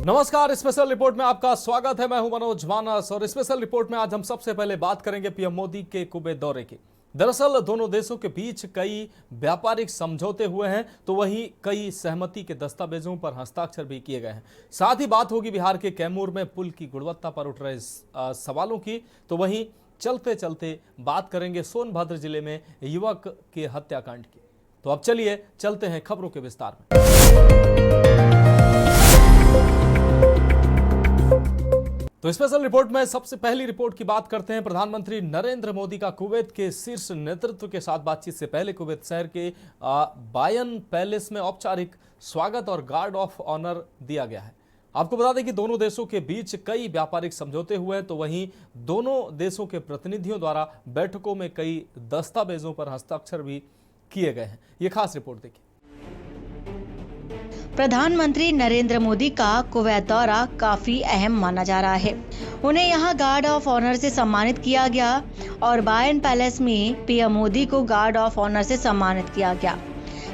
नमस्कार, special report में आपका स्वागत है। मैं हूं मनोज मानस और स्पेशल रिपोर्ट में आज हम सबसे पहले बात करेंगे पीएम मोदी के कुवैत दौरे की। दरअसल दोनों देशों के बीच कई व्यापारिक समझौते हुए हैं, तो वहीं कई सहमति के दस्तावेजों पर हस्ताक्षर भी किए गए हैं। साथ ही बात होगी बिहार के कैमूर में पुल की गुणवत्ता पर उठ रहे सवालों की। तो वहीं चलते चलते बात करेंगे सोनभद्र जिले में युवक के हत्याकांड की। तो अब चलिए चलते हैं खबरों के विस्तार में। तो स्पेशल रिपोर्ट में सबसे पहली रिपोर्ट की बात करते हैं। प्रधानमंत्री नरेंद्र मोदी का कुवैत के शीर्ष नेतृत्व के साथ बातचीत से पहले कुवैत शहर के बायन पैलेस में औपचारिक स्वागत और गार्ड ऑफ ऑनर दिया गया है। आपको बता दें कि दोनों देशों के बीच कई व्यापारिक समझौते हुए हैं, तो वहीं दोनों देशों के प्रतिनिधियों द्वारा बैठकों में कई दस्तावेजों पर हस्ताक्षर भी किए गए हैं। ये खास रिपोर्ट देखिए। प्रधानमंत्री नरेंद्र मोदी का कुवैत दौरा काफी अहम माना जा रहा है। उन्हें यहां गार्ड ऑफ ऑनर से सम्मानित किया गया और बायन पैलेस में पीएम मोदी को गार्ड ऑफ ऑनर से सम्मानित किया गया।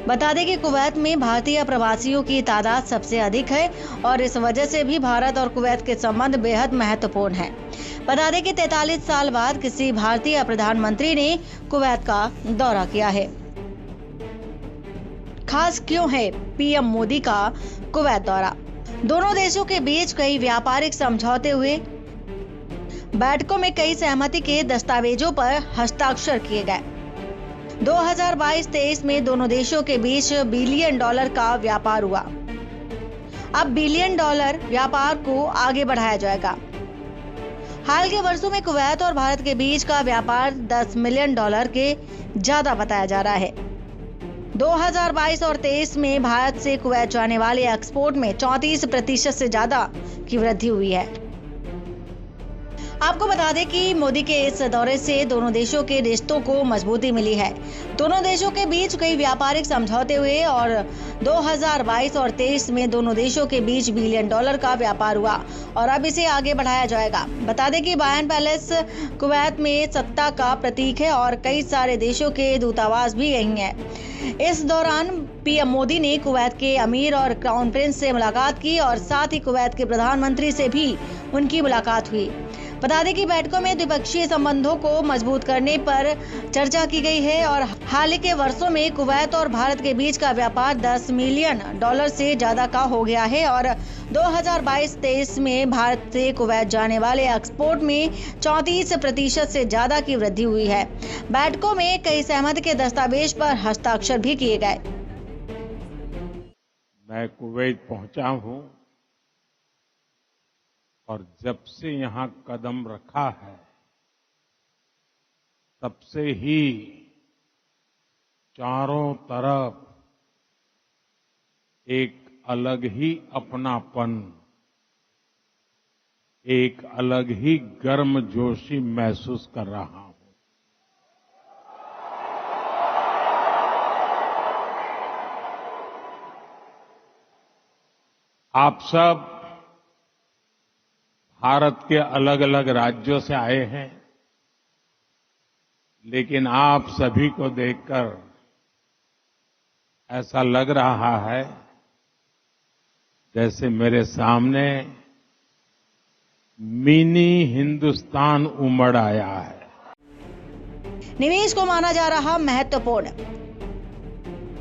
बता दें कि कुवैत में भारतीय प्रवासियों की तादाद सबसे अधिक है और इस वजह से भी भारत और कुवैत के संबंध बेहद महत्वपूर्ण है। बता दें कि 43 साल बाद किसी भारतीय प्रधानमंत्री ने कुवैत का दौरा किया है। खास क्यों है पीएम मोदी का कुवैत दौरा? दोनों देशों के बीच कई व्यापारिक समझौते हुए, बैठकों में कई सहमति के दस्तावेजों पर हस्ताक्षर किए गए। 2022-23 में दोनों देशों के बीच बिलियन डॉलर का व्यापार हुआ। अब बिलियन डॉलर व्यापार को आगे बढ़ाया जाएगा। हाल के वर्षों में कुवैत और भारत के बीच का व्यापार 10 मिलियन डॉलर के ज्यादा बताया जा रहा है। 2022 और 23 में भारत से कुवैत जाने वाले एक्सपोर्ट में 34% से ज्यादा की वृद्धि हुई है। आपको बता दें कि मोदी के इस दौरे से दोनों देशों के रिश्तों को मजबूती मिली है। दोनों देशों के बीच कई व्यापारिक समझौते हुए और 2022 और 23 में दोनों देशों के बीच बिलियन डॉलर का व्यापार हुआ और अब इसे आगे बढ़ाया जाएगा। बता दें कि बायन पैलेस कुवैत में सत्ता का प्रतीक है और कई सारे देशों के दूतावास भी यहीं हैं। इस दौरान पीएम मोदी ने कुवैत के अमीर और क्राउन प्रिंस से मुलाकात की और साथ ही कुवैत के प्रधानमंत्री से भी उनकी मुलाकात हुई। बता दें कि बैठकों में द्विपक्षीय संबंधों को मजबूत करने पर चर्चा की गई है और हाल के वर्षों में कुवैत और भारत के बीच का व्यापार 10 मिलियन डॉलर से ज्यादा का हो गया है और 2022-23 में भारत से कुवैत जाने वाले एक्सपोर्ट में 34% से ज्यादा की वृद्धि हुई है। बैठकों में कई सहमति के दस्तावेज पर हस्ताक्षर भी किए गए। मैं कुवैत पहुंचा हूं और जब से यहां कदम रखा है तब से ही चारों तरफ एक अलग ही अपनापन, एक अलग ही गर्मजोशी महसूस कर रहा हूं। आप सब भारत के अलग अलग राज्यों से आए हैं, लेकिन आप सभी को देखकर ऐसा लग रहा है जैसे मेरे सामने मिनी हिंदुस्तान उमड़ आया है। निवेश को माना जा रहा महत्वपूर्ण।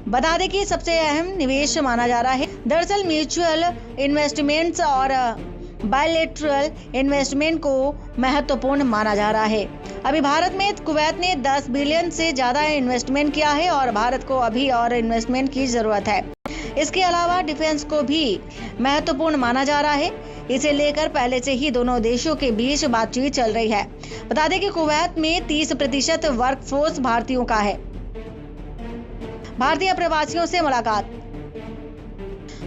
बता दें कि सबसे अहम निवेश माना जा रहा है। दरअसल म्यूचुअल इन्वेस्टमेंट्स और बायलैटरल इन्वेस्टमेंट को महत्वपूर्ण माना जा रहा है। अभी भारत में कुवैत ने 10 बिलियन से ज्यादा इन्वेस्टमेंट किया है और भारत को अभी और इन्वेस्टमेंट की जरूरत है। इसके अलावा डिफेंस को भी महत्वपूर्ण माना जा रहा है। इसे लेकर पहले से ही दोनों देशों के बीच बातचीत चल रही है। बता दें कि कुवैत में 30% वर्कफोर्स भारतीयों का है। भारतीय प्रवासियों से मुलाकात।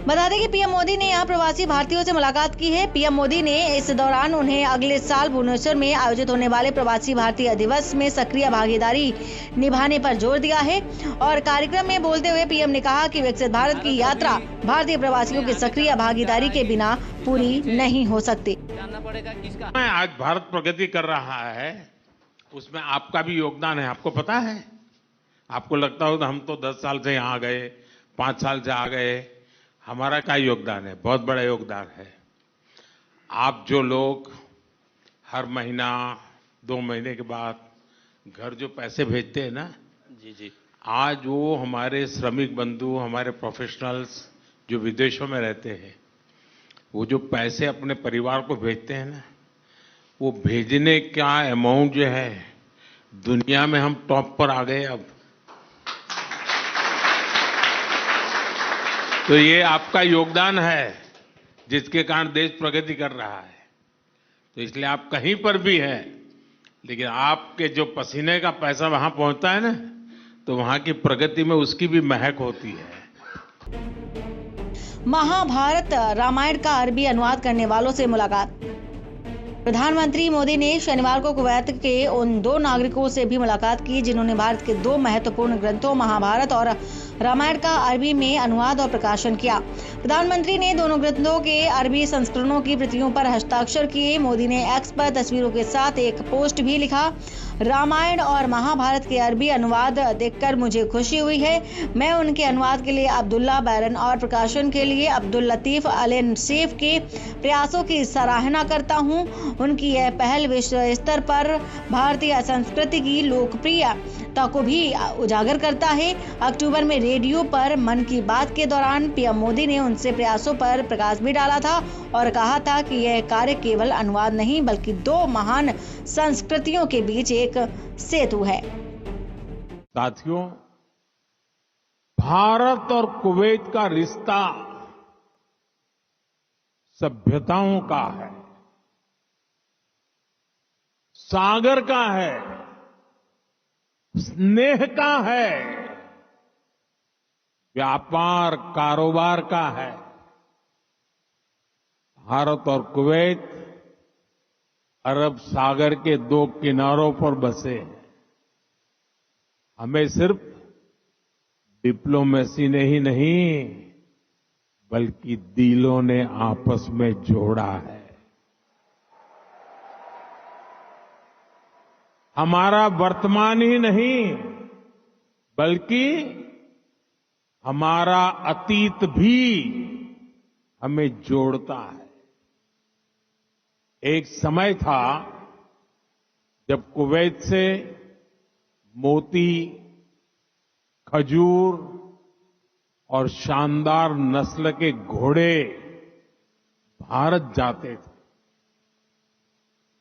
बता दें कि पीएम मोदी ने यहां प्रवासी भारतीयों से मुलाकात की है। पीएम मोदी ने इस दौरान उन्हें अगले साल भुवनेश्वर में आयोजित होने वाले प्रवासी भारतीय दिवस में सक्रिय भागीदारी निभाने पर जोर दिया है और कार्यक्रम में बोलते हुए पीएम ने कहा कि विकसित भारत की यात्रा भारतीय प्रवासियों की सक्रिय भागीदारी के बिना पूरी नहीं हो सकती। आज भारत प्रगति कर रहा है, उसमें आपका भी योगदान है। आपको पता है, आपको लगता होगा हम तो 10 साल से यहाँ गए, 5 साल से आ गए, हमारा क्या योगदान है? बहुत बड़ा योगदान है। आप जो लोग हर महीना 2 महीने के बाद घर जो पैसे भेजते हैं ना, जी जी। आज वो हमारे श्रमिक बंधु, हमारे प्रोफेशनल्स जो विदेशों में रहते हैं, वो जो पैसे अपने परिवार को भेजते हैं ना, वो भेजने का अमाउंट जो है, दुनिया में हम टॉप पर आ गए अब। तो ये आपका योगदान है, जिसके कारण देश प्रगति कर रहा है। तो इसलिए आप कहीं पर भी हैं, लेकिन आपके जो पसीने का पैसा वहां पहुंचता है ना, तो वहां की प्रगति में उसकी भी महक होती है। महाभारत रामायण का अरबी अनुवाद करने वालों से मुलाकात। प्रधानमंत्री मोदी ने शनिवार को कुवैत के उन 2 नागरिकों से भी मुलाकात की जिन्होंने भारत के 2 महत्वपूर्ण ग्रंथों महाभारत और रामायण का अरबी में अनुवाद और प्रकाशन किया। प्रधानमंत्री ने दोनों ग्रंथों के अरबी संस्करणों की प्रतियों पर हस्ताक्षर किए। मोदी ने एक्स पर तस्वीरों के साथ एक पोस्ट भी लिखा। रामायण और महाभारत के अरबी अनुवाद देखकर मुझे खुशी हुई है। मैं उनके अनुवाद के लिए अब्दुल्ला बैरन और प्रकाशन के लिए अब्दुल लतीफ अल नसीफ के प्रयासों की सराहना करता हूं। उनकी यह पहल विश्व स्तर पर भारतीय संस्कृति की लोकप्रियता को भी उजागर करता है। अक्टूबर में रेडियो पर मन की बात के दौरान पीएम मोदी ने उनसे प्रयासों पर प्रकाश भी डाला था और कहा था कि यह कार्य केवल अनुवाद नहीं बल्कि 2 महान संस्कृतियों के बीच एक सेतु है। साथियों, भारत और कुवैत का रिश्ता सभ्यताओं का है, सागर का है, स्नेह का है, व्यापार कारोबार का है। भारत और कुवैत अरब सागर के 2 किनारों पर बसे हैं। हमें सिर्फ डिप्लोमेसी ने ही नहीं बल्कि दिलों ने आपस में जोड़ा है। हमारा वर्तमान ही नहीं बल्कि हमारा अतीत भी हमें जोड़ता है। एक समय था जब कुवैत से मोती, खजूर और शानदार नस्ल के घोड़े भारत जाते थे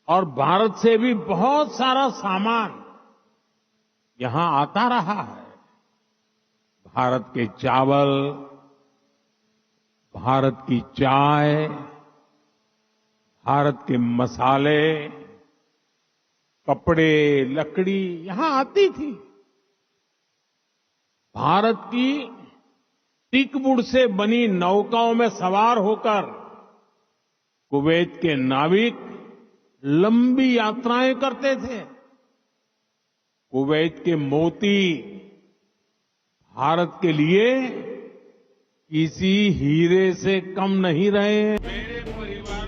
और भारत से भी बहुत सारा सामान यहां आता रहा है। भारत के चावल, भारत की चाय, भारत के मसाले, कपड़े, लकड़ी यहां आती थी। भारत की टीकवुड से बनी नौकाओं में सवार होकर कुवैत के नाविक लंबी यात्राएं करते थे। कुवैत के मोती भारत के लिए किसी हीरे से कम नहीं रहे हैं।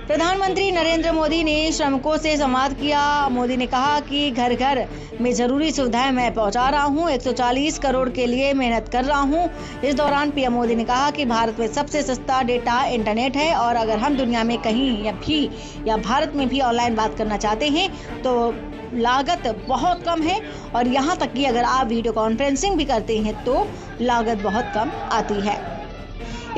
प्रधानमंत्री नरेंद्र मोदी ने श्रमिकों से संवाद किया। मोदी ने कहा कि घर घर में जरूरी सुविधाएं मैं पहुंचा रहा हूं, 140 करोड़ के लिए मेहनत कर रहा हूं। इस दौरान पीएम मोदी ने कहा कि भारत में सबसे सस्ता डेटा इंटरनेट है और अगर हम दुनिया में कहीं या भारत में भी ऑनलाइन बात करना चाहते हैं तो लागत बहुत कम है और यहाँ तक कि अगर आप वीडियो कॉन्फ्रेंसिंग भी करते हैं तो लागत बहुत कम आती है।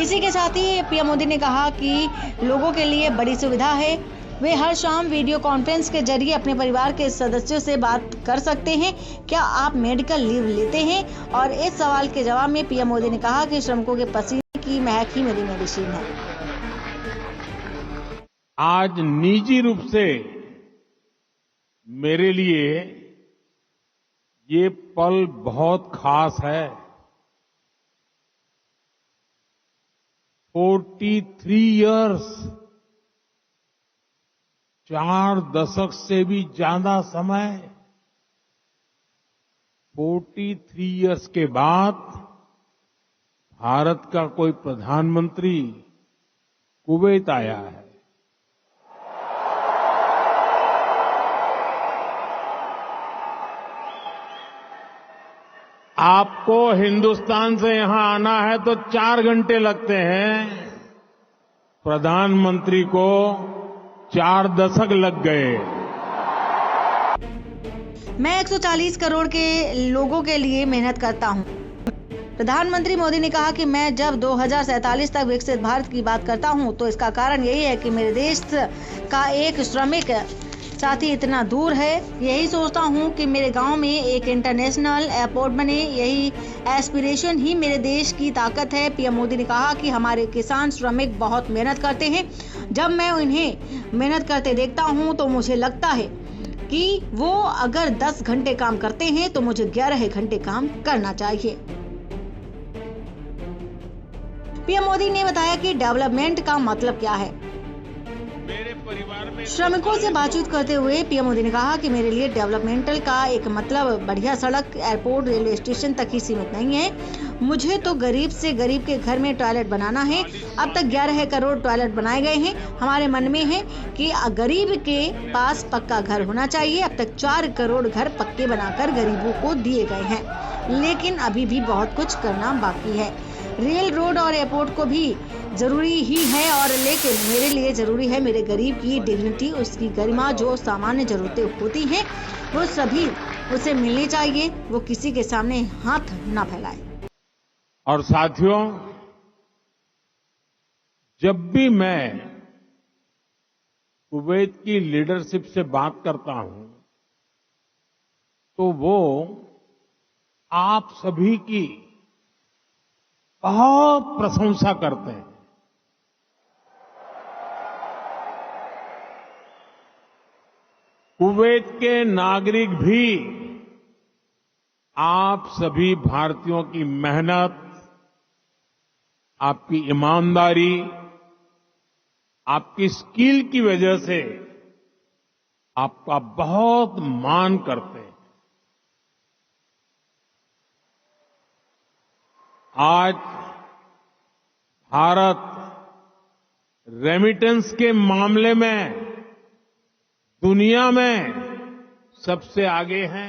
इसी के साथ ही पीएम मोदी ने कहा कि लोगों के लिए बड़ी सुविधा है। वे हर शाम वीडियो कॉन्फ्रेंस के जरिए अपने परिवार के सदस्यों से बात कर सकते हैं। क्या आप मेडिकल लीव लेते हैं? और इस सवाल के जवाब में पीएम मोदी ने कहा कि श्रमिकों के पसीने की महक ही मेरी मेडिसिन है। आज निजी रूप से मेरे लिए ये पल बहुत खास है। 43 इयर्स, 4 दशक से भी ज्यादा समय, 43 इयर्स के बाद भारत का कोई प्रधानमंत्री कुवैत आया है। आपको हिंदुस्तान से यहां आना है तो 4 घंटे लगते हैं, प्रधानमंत्री को 4 दशक लग गए। मैं 140 करोड़ के लोगों के लिए मेहनत करता हूं। प्रधानमंत्री मोदी ने कहा कि मैं जब 2047 तक विकसित भारत की बात करता हूं तो इसका कारण यही है कि मेरे देश का एक श्रमिक साथी इतना दूर है। यही सोचता हूं कि मेरे गांव में एक इंटरनेशनल एयरपोर्ट बने। यही एस्पिरेशन ही मेरे देश की ताकत है। पीएम मोदी ने कहा कि हमारे किसान श्रमिक बहुत मेहनत करते हैं। जब मैं उन्हें मेहनत करते देखता हूं तो मुझे लगता है कि वो अगर 10 घंटे काम करते हैं तो मुझे 11 घंटे काम करना चाहिए। पीएम मोदी ने बताया कि डेवलपमेंट का मतलब क्या है। मेरे परिवार में श्रमिकों से बातचीत करते हुए पीएम मोदी ने कहा कि मेरे लिए डेवलपमेंटल का एक मतलब बढ़िया सड़क, एयरपोर्ट, रेलवे स्टेशन तक ही सीमित नहीं है। मुझे तो गरीब से गरीब के घर में टॉयलेट बनाना है। अब तक 11 करोड़ टॉयलेट बनाए गए हैं। हमारे मन में है कि गरीब के पास पक्का घर होना चाहिए। अब तक 4 करोड़ घर पक्के बनाकर गरीबों को दिए गए हैं, लेकिन अभी भी बहुत कुछ करना बाकी है। रेल, रोड और एयरपोर्ट को भी जरूरी ही है, और लेकिन मेरे लिए जरूरी है मेरे गरीब की डिग्निटी, उसकी गरिमा। जो सामान्य जरूरतें होती हैं वो सभी उसे मिलनी चाहिए। वो किसी के सामने हाथ ना फैलाए। और साथियों, जब भी मैं कुवैत की लीडरशिप से बात करता हूं तो वो आप सभी की बहुत प्रशंसा करते हैं। कुवैत के नागरिक भी आप सभी भारतीयों की मेहनत, आपकी ईमानदारी, आपकी स्किल की वजह से आपका बहुत मान करते हैं। आज भारत रेमिटेंस के मामले में दुनिया में सबसे आगे है,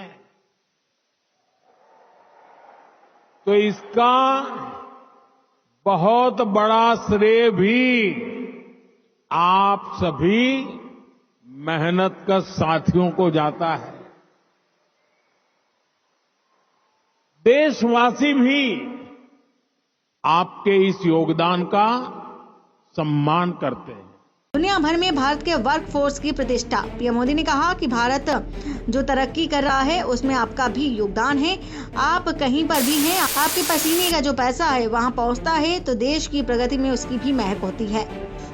तो इसका बहुत बड़ा श्रेय भी आप सभी मेहनत कर साथियों को जाता है। देशवासी भी आपके इस योगदान का सम्मान करते हैं। दुनिया भर में भारत के वर्क फोर्स की प्रतिष्ठा। पीएम मोदी ने कहा कि भारत जो तरक्की कर रहा है उसमें आपका भी योगदान है। आप कहीं पर भी हैं, आपके पसीने का जो पैसा है वहां पहुंचता है तो देश की प्रगति में उसकी भी महक होती है।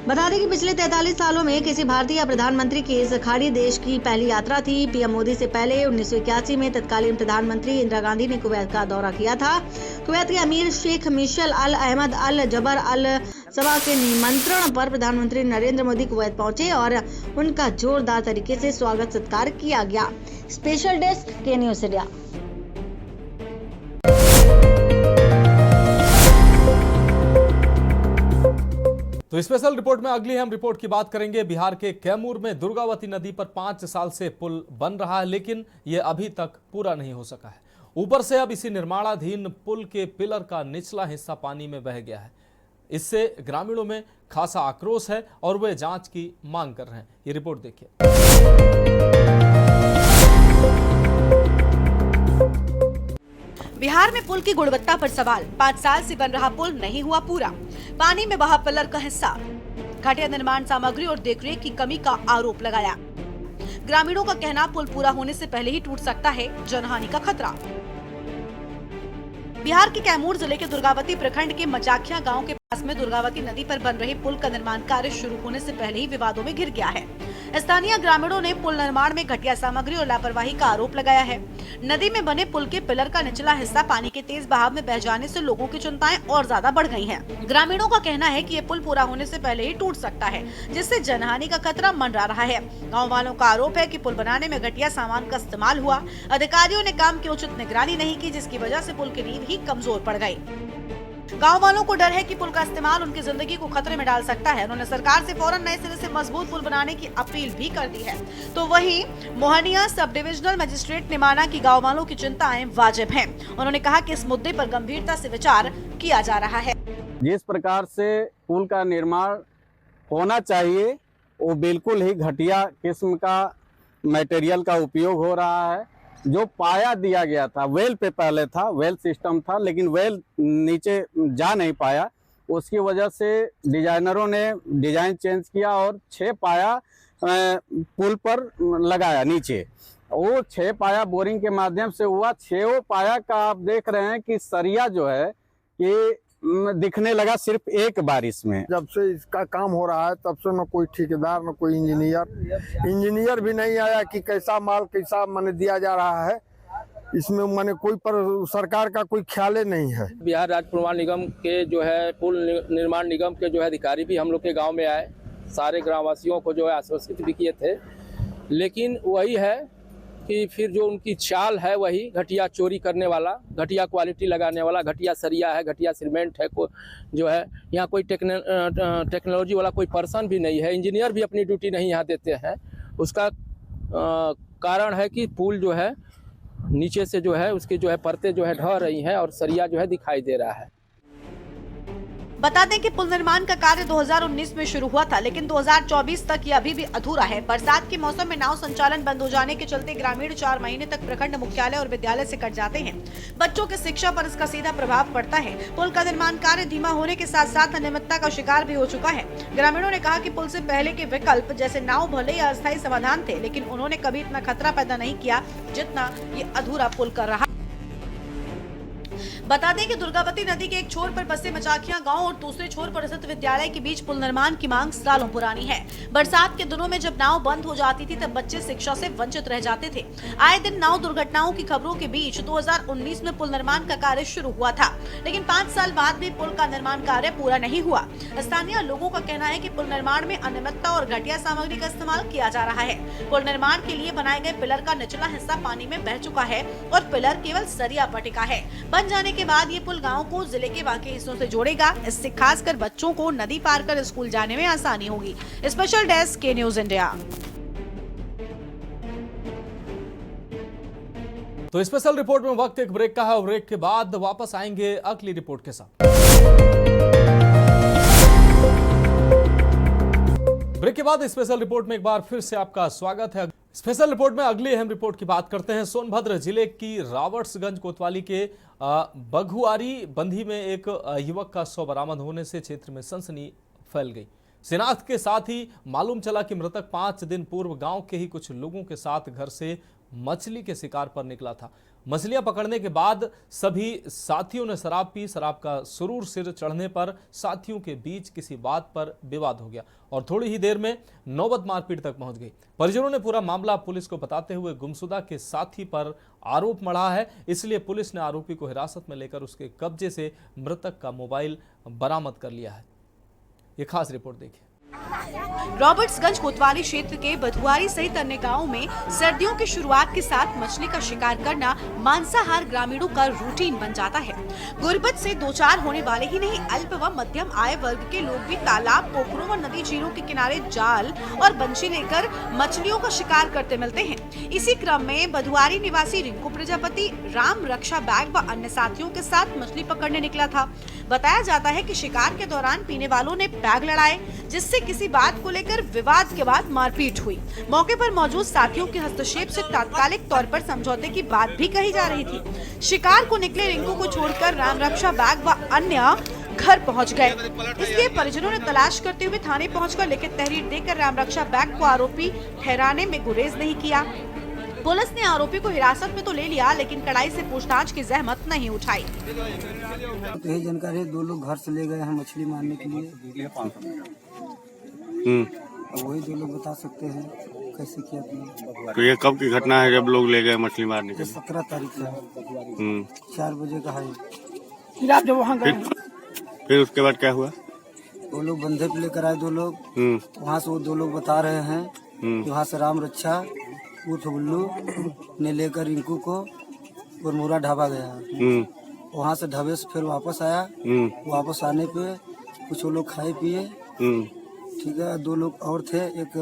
बता दें कि पिछले 43 सालों में किसी भारतीय प्रधानमंत्री की इस खाड़ी देश की पहली यात्रा थी। पीएम मोदी से पहले 1981 में तत्कालीन प्रधानमंत्री इंदिरा गांधी ने कुवैत का दौरा किया था। कुवैत के अमीर शेख मिशेल अल अहमद अल जबर अल सबा के निमंत्रण पर प्रधानमंत्री नरेंद्र मोदी कुवैत पहुंचे और उनका जोरदार तरीके से स्वागत सत्कार किया गया। स्पेशल डेस्क के न्यूज़ इंडिया। तो स्पेशल रिपोर्ट में अगली हम रिपोर्ट की बात करेंगे। बिहार के कैमूर में दुर्गावती नदी पर 5 साल से पुल बन रहा है, लेकिन यह अभी तक पूरा नहीं हो सका है। ऊपर से अब इसी निर्माणाधीन पुल के पिलर का निचला हिस्सा पानी में बह गया है। इससे ग्रामीणों में खासा आक्रोश है और वे जांच की मांग कर रहे हैं। ये रिपोर्ट देखिए। बिहार में पुल की गुणवत्ता पर सवाल। 5 साल से बन रहा पुल नहीं हुआ पूरा। पानी में बहा पिलर का हिस्सा। घटिया निर्माण सामग्री और देखरेख की कमी का आरोप लगाया। ग्रामीणों का कहना पुल पूरा होने से पहले ही टूट सकता है, जनहानि का खतरा। बिहार के कैमूर जिले के दुर्गावती प्रखंड के मचाखिया गांव के पास में दुर्गावती नदी पर बन रहे पुल का निर्माण कार्य शुरू होने से पहले ही विवादों में घिर गया है। स्थानीय ग्रामीणों ने पुल निर्माण में घटिया सामग्री और लापरवाही का आरोप लगाया है। नदी में बने पुल के पिलर का निचला हिस्सा पानी के तेज बहाव में बह जाने से लोगों की चिंताएं और ज्यादा बढ़ गई हैं। ग्रामीणों का कहना है कि ये पुल पूरा होने से पहले ही टूट सकता है, जिससे जनहानि का खतरा मंडरा रहा है। गाँव वालों का आरोप है कि पुल बनाने में घटिया सामान का इस्तेमाल हुआ। अधिकारियों ने काम की उचित निगरानी नहीं की, जिसकी वजह से पुल की नींव ही कमजोर पड़ गई। गांव वालों को डर है कि पुल का इस्तेमाल उनकी जिंदगी को खतरे में डाल सकता है। उन्होंने सरकार से फौरन नए सिरे से मजबूत पुल बनाने की अपील भी कर दी है। तो वहीं मोहनिया सब डिविजनल मजिस्ट्रेट ने माना कि गांव वालों की चिंताएं वाजिब हैं। उन्होंने कहा कि इस मुद्दे पर गंभीरता से विचार किया जा रहा है। जिस प्रकार से पुल का निर्माण होना चाहिए वो बिल्कुल ही घटिया किस्म का मटेरियल का उपयोग हो रहा है। जो पाया दिया गया था वेल पे पहले था, वेल सिस्टम था, लेकिन वेल नीचे जा नहीं पाया। उसकी वजह से डिजाइनरों ने डिजाइन चेंज किया और 6 पाया पुल पर लगाया नीचे। वो 6 पाया बोरिंग के माध्यम से हुआ। 6 पाया का आप देख रहे हैं कि सरिया जो है ये दिखने लगा सिर्फ एक बारिश में। जब से इसका काम हो रहा है तब से न कोई ठेकेदार न कोई इंजीनियर भी नहीं आया कि कैसा माल कैसा माने दिया जा रहा है। इसमें माने कोई पर सरकार का कोई ख्याल नहीं है। बिहार राज्य पुल निर्माण निगम के जो है पुल निर्माण निगम के जो है अधिकारी भी हम लोग के गांव में आए, सारे ग्रामवासियों को जो है आश्वस्त भी किए थे, लेकिन वही है कि फिर जो उनकी चाल है वही घटिया चोरी करने वाला, घटिया क्वालिटी लगाने वाला, घटिया सरिया है, घटिया सीमेंट है, जो है यहाँ कोई टेक्नोलॉजी वाला कोई पर्सन भी नहीं है, इंजीनियर भी अपनी ड्यूटी नहीं यहाँ देते हैं। उसका कारण है कि पुल जो है नीचे से जो है उसकी जो है परतें जो है ढह रही हैं और सरिया जो है दिखाई दे रहा है। बता दें कि पुल निर्माण का कार्य 2019 में शुरू हुआ था, लेकिन 2024 तक ये अभी भी अधूरा है। बरसात के मौसम में नाव संचालन बंद हो जाने के चलते ग्रामीण 4 महीने तक प्रखंड मुख्यालय और विद्यालय से कट जाते हैं। बच्चों की शिक्षा पर इसका सीधा प्रभाव पड़ता है। पुल का निर्माण कार्य धीमा होने के साथ साथ अनियमितता का शिकार भी हो चुका है। ग्रामीणों ने कहा कि पुल से पहले के विकल्प जैसे नाव भले ही अस्थायी समाधान थे, लेकिन उन्होंने कभी इतना खतरा पैदा नहीं किया जितना ये अधूरा पुल कर रहा। बता दें कि दुर्गावती नदी के एक छोर पर बसे मचाखिया गांव और दूसरे छोर पर स्थित विद्यालय के बीच पुल निर्माण की मांग सालों पुरानी है। बरसात के दिनों में जब नाव बंद हो जाती थी तब बच्चे शिक्षा से वंचित रह जाते थे। आए दिन नाव दुर्घटनाओं की खबरों के बीच 2019 में पुल निर्माण का कार्य शुरू हुआ था, लेकिन 5 साल बाद भी पुल का निर्माण कार्य पूरा नहीं हुआ। स्थानीय लोगों का कहना है कि पुल निर्माण में अनियमितता और घटिया सामग्री का इस्तेमाल किया जा रहा है। पुल निर्माण के लिए बनाए गए पिलर का निचला हिस्सा पानी में बह चुका है और पिलर केवल सरिया पटिका है। बन जाने के बाद ये पुल गांव को जिले के बाकी हिस्सों से जोड़ेगा। इससे खासकर बच्चों को नदी पार कर स्कूल जाने में आसानी होगी। स्पेशल डेस्क के न्यूज इंडिया। तो स्पेशल रिपोर्ट में वक्त एक ब्रेक का है और ब्रेक के बाद वापस आएंगे अगली रिपोर्ट के साथ। ब्रेक के बाद स्पेशल रिपोर्ट में एक बार फिर से आपका स्वागत है। स्पेशल रिपोर्ट में अगली अहम रिपोर्ट की बात करते हैं। सोनभद्र जिले की रावर्ट्सगंज कोतवाली के बघुआरी बंधी में एक युवक का शव बरामद होने से क्षेत्र में सनसनी फैल गई। शिनाख्त के साथ ही मालूम चला कि मृतक 5 दिन पूर्व गांव के ही कुछ लोगों के साथ घर से मछली के शिकार पर निकला था। मछलियां पकड़ने के बाद सभी साथियों ने शराब पी। शराब का सुरूर सिर चढ़ने पर साथियों के बीच किसी बात पर विवाद हो गया और थोड़ी ही देर में नौबत मारपीट तक पहुंच गई। परिजनों ने पूरा मामला पुलिस को बताते हुए गुमशुदा के साथी पर आरोप मढ़ा है, इसलिए पुलिस ने आरोपी को हिरासत में लेकर उसके कब्जे से मृतक का मोबाइल बरामद कर लिया है। ये खास रिपोर्ट देखिए। रॉबर्ट्सगंज कोतवाली क्षेत्र के बधुआरी सहित अन्य गांवों में सर्दियों की शुरुआत के साथ मछली का शिकार करना मांसाहार ग्रामीणों का रूटीन बन जाता है। गुर्बत से 2-4 होने वाले ही नहीं, अल्प व मध्यम आय वर्ग के लोग भी तालाब, पोखरों व नदी झीलों के किनारे जाल और बंशी लेकर मछलियों का शिकार करते मिलते हैं। इसी क्रम में बधुआरी निवासी रिंकू प्रजापति राम रक्षा बैग व अन्य साथियों के साथ मछली पकड़ने निकला था। बताया जाता है कि शिकार के दौरान पीने वालों ने बैग लड़ाए, जिससे किसी बात को लेकर विवाद के बाद मारपीट हुई। मौके पर मौजूद साथियों के हस्तक्षेप से तात्कालिक तौर पर समझौते की बात भी कही जा रही थी। शिकार को निकले रिंकू को छोड़कर राम रक्षा बैग व अन्य घर पहुंच गए। इसलिए परिजनों ने तलाश करते हुए थाने पहुंचकर लिखित तहरीर देकर राम रक्षा बैग को आरोपी ठहराने में गुरेज नहीं किया। पुलिस ने आरोपी को हिरासत में तो ले लिया, लेकिन कड़ाई से पूछताछ की जहमत नहीं उठाई। तो यही जानकारी 2 लोग घर से ले गए हैं मछली मारने के लिए। वही 2 लोग बता सकते हैं कैसे किया तुमने। तो ये कब की घटना है जब लोग ले गए मछली मारने के लिए? 17 तारीख से 4 बजे का है। फिर आप जब वहाँ गए फिर उसके बाद क्या हुआ? 2 लोग बंधे पे लेकर आए 2 लोग। वहाँ से वो 2 लोग बता रहे हैं कि वहाँ से राम रक्षा उर्फ गुल्लू ने लेकर रिंकू को गुरमुरा ढाबा गया। वहाँ से ढाबे से फिर वापस आया। वापस आने पे कुछ वो लोग खाए पिए। ठीक है, 2 लोग और थे, एक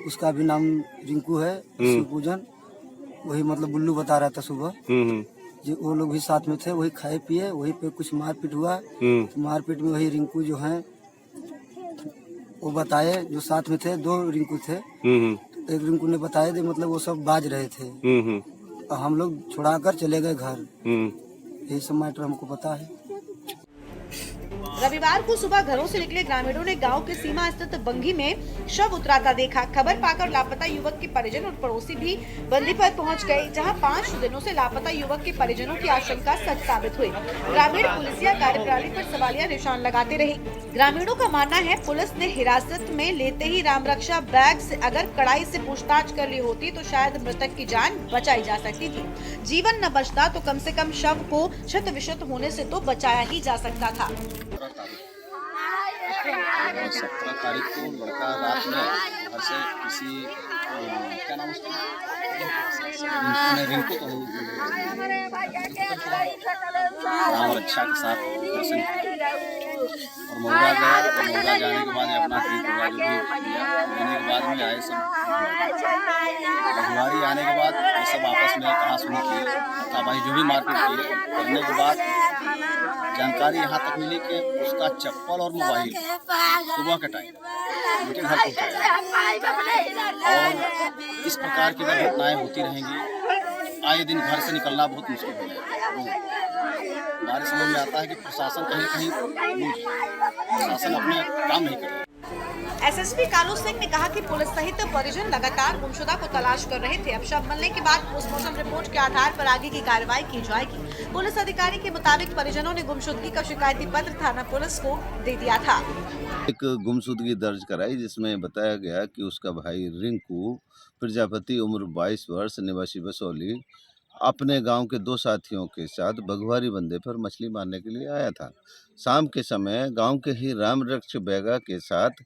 उसका भी नाम रिंकू है, पूजन, वही मतलब गुल्लू बता रहा था सुबह। जो वो लोग भी साथ में थे, वही खाए पिए, वही पे कुछ मारपीट हुआ। मारपीट में वही रिंकू जो है वो बताए जो साथ में थे, 2 रिंकू थे। एक रिंकू ने बताया थे, मतलब वो सब बाज रहे थे। और हम लोग छुड़ा कर चले गए घर। यही सब मैटर हमको पता है। रविवार को सुबह घरों से निकले ग्रामीणों ने गांव के सीमा स्थित बंगी में शव उतराता देखा। खबर पाकर लापता युवक के परिजन और पड़ोसी भी बंदी पर पहुंच गए, जहां 5 दिनों से लापता युवक के परिजनों की आशंका सच साबित हुई। ग्रामीण पुलिसिया कार्यप्रणाली पर सवालिया निशान लगाते रहे। ग्रामीणों का मानना है पुलिस ने हिरासत में लेते ही राम रक्षा बैग से अगर कड़ाई से पूछताछ कर ली होती तो शायद मृतक की जान बचाई जा सकती थी। जीवन न बचता तो कम से कम शव को क्षत विक्षत होने से तो बचाया ही जा सकता था। 17 तारीख को लड़का रात में घर से किसी क्या नाम उसका रिंकू राम रक्षा के साथ दर्शन और मोहरा गया। और मोहरा जाने के बाद अपना लेने के बाद में आए सब बुधवारी आने के बाद ये सब आपस में कहा सुनी की ताबाही जो भी मारपीट की करने के बाद जानकारी यहाँ तक मिली कि उसका चप्पल और मोबाइल सुबह के टाइम उनके घर पहुँचाया। और इस प्रकार की अगर घटनाएं होती रहेंगी, आए दिन घर से निकलना बहुत मुश्किल हो जाएगा। हमारे समझ में आता है कि प्रशासन कहीं न कहीं प्रशासन अपने काम नहीं कर रहा। एसएसपी कालू सिंह ने कहा कि पुलिस सहित परिजन लगातार गुमशुदा को तलाश कर रहे थे। अब शव मिलने के बाद पोस्टमार्टम रिपोर्ट के आधार पर आगे की कार्रवाई की जाएगी। पुलिस अधिकारी के मुताबिक परिजनों ने गुमशुदगी का शिकायती पत्र थाना पुलिस को दे दिया था। एक गुमशुदगी दर्ज कराई जिसमें बताया गया कि उसका भाई रिंकू प्रजापति उम्र 22 वर्ष निवासी बसौली अपने गांव के 2 साथियों के साथ बघवारी बंदे पर मछली मारने के लिए आया था। शाम के समय गांव के ही राम रक्ष बैगा के साथ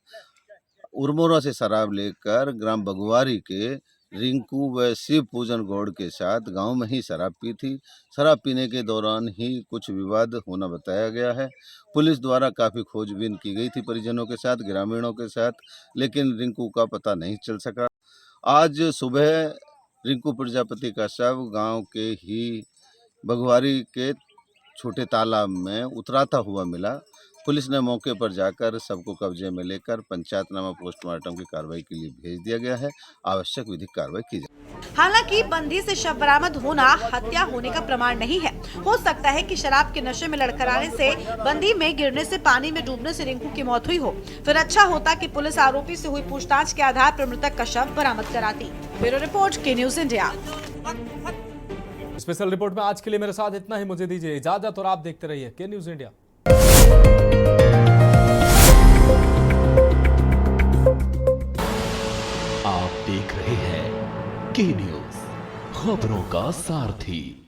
उरमोरा से शराब लेकर ग्राम बघवारी के रिंकू व शिव पूजन गौड़ के साथ गांव में ही शराब पी थी। शराब पीने के दौरान ही कुछ विवाद होना बताया गया है। पुलिस द्वारा काफ़ी खोजबीन की गई थी परिजनों के साथ, ग्रामीणों के साथ, लेकिन रिंकू का पता नहीं चल सका। आज सुबह रिंकू प्रजापति का शव गांव के ही बघवारी के छोटे तालाब में उतराता हुआ मिला। पुलिस ने मौके पर जाकर सबको कब्जे में लेकर पंचायतनामा पोस्टमार्टम की कार्रवाई के लिए भेज दिया गया है। आवश्यक विधिक कार्रवाई की जाए। हालांकि बंदी से शव बरामद होना हत्या होने का प्रमाण नहीं है। हो सकता है कि शराब के नशे में लड़खड़ाने से, बंदी में गिरने से, पानी में डूबने से रिंकू की मौत हुई हो। फिर अच्छा होता कि पुलिस आरोपी से हुई पूछताछ के आधार पर मृतक का शव बरामद कराती। ब्यूरो रिपोर्ट, के न्यूज इंडिया। स्पेशल रिपोर्ट में आज के लिए मेरे साथ इतना ही। मुझे दीजिए इजाजत और आप देखते रहिए के न्यूज इंडिया। आप देख रहे हैं के न्यूज, खबरों का सारथी।